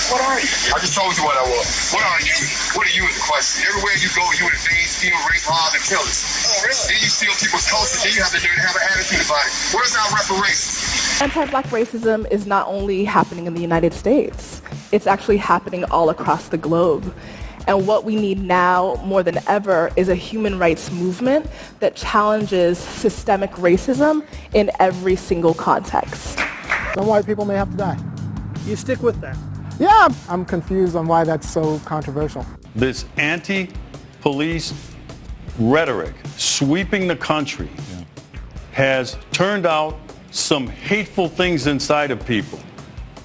What are you? I just told you what I was. What are you? What are you is the question. Everywhere you go, you invade, steal, rape, rob, and kill us. Oh, really? Then you steal people's culture, then you have the nerve to have an attitude about it. Where's our reparations? Anti-Black racism is not only happening in the United States, it's actually happening all across the globe. And what we need now, more than ever, is a human rights movement that challenges systemic racism in every single context. Some white people may have to die. You stick with that? Yeah, I'm confused on why that's so controversial. This anti-police rhetoric sweeping the country has turned out some hateful things inside of people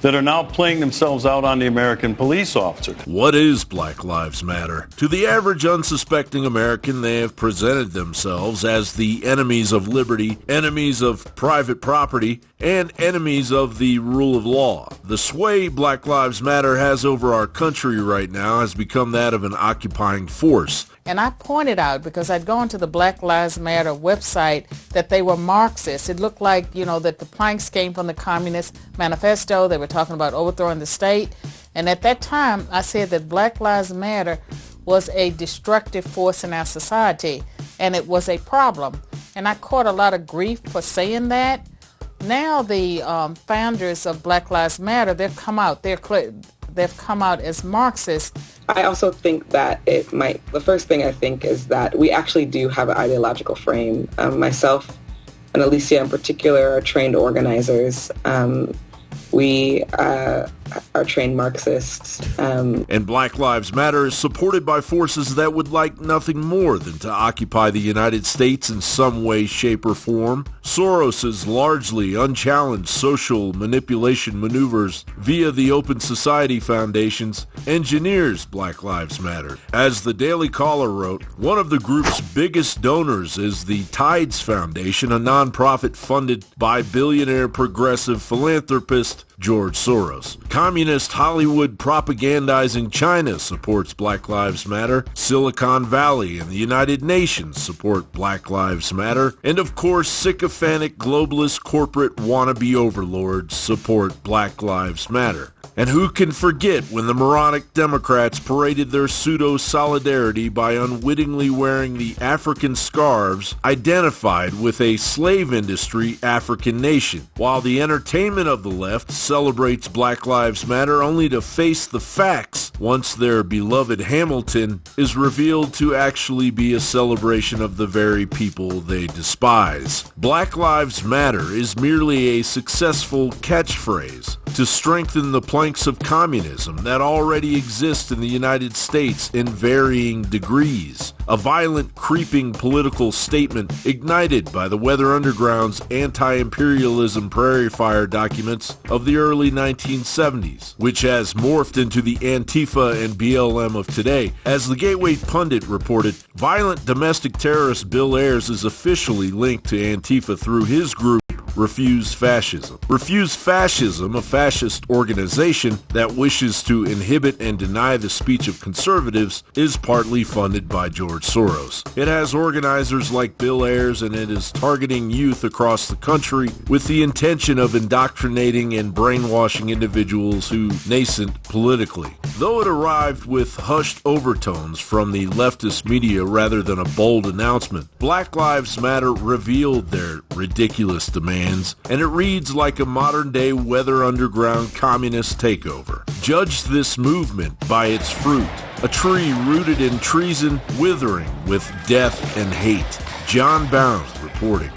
that are now playing themselves out on the American police officer. What is Black Lives Matter? To the average unsuspecting American, they have presented themselves as the enemies of liberty, enemies of private property, and enemies of the rule of law. The sway Black Lives Matter has over our country right now has become that of an occupying force. And I pointed out, because I'd gone to the Black Lives Matter website, that they were Marxists. It looked like, that the planks came from the Communist Manifesto. They were talking about overthrowing the state. And at that time, I said that Black Lives Matter was a destructive force in our society, and it was a problem. And I caught a lot of grief for saying that. Now the founders of Black Lives Matter, they've come out as Marxists. I also think that the first thing I think is that we actually do have an ideological frame. Myself and Alicia in particular are trained organizers. We are trained Marxists. And Black Lives Matter is supported by forces that would like nothing more than to occupy the United States in some way, shape, or form. Soros's largely unchallenged social manipulation maneuvers via the Open Society Foundations engineers Black Lives Matter. As the Daily Caller wrote, one of the group's biggest donors is the Tides Foundation, a nonprofit funded by billionaire progressive philanthropist George Soros. Communist Hollywood propagandizing China supports Black Lives Matter. Silicon Valley and the United Nations support Black Lives Matter. And of course, sycophantic globalist corporate wannabe overlords support Black Lives Matter. And who can forget when the moronic Democrats paraded their pseudo-solidarity by unwittingly wearing the African scarves identified with a slave industry African nation, while the entertainment of the left celebrates Black Lives Matter only to face the facts once their beloved Hamilton is revealed to actually be a celebration of the very people they despise. Black Lives Matter is merely a successful catchphrase to strengthen the planks of communism that already exist in the United States in varying degrees. A violent, creeping political statement ignited by the Weather Underground's anti-imperialism prairie fire documents of the early 1970s, which has morphed into the Antifa and BLM of today. As the Gateway Pundit reported, violent domestic terrorist Bill Ayers is officially linked to Antifa through his group Refuse Fascism. Refuse Fascism, a fascist organization that wishes to inhibit and deny the speech of conservatives, is partly funded by George Soros. It has organizers like Bill Ayers, and it is targeting youth across the country with the intention of indoctrinating and brainwashing individuals who nascent politically. Though it arrived with hushed overtones from the leftist media rather than a bold announcement, Black Lives Matter revealed their ridiculous demands, and it reads like a modern-day Weather Underground communist takeover. Judge this movement by its fruit, a tree rooted in treason, withering with death and hate. John Bound reporting.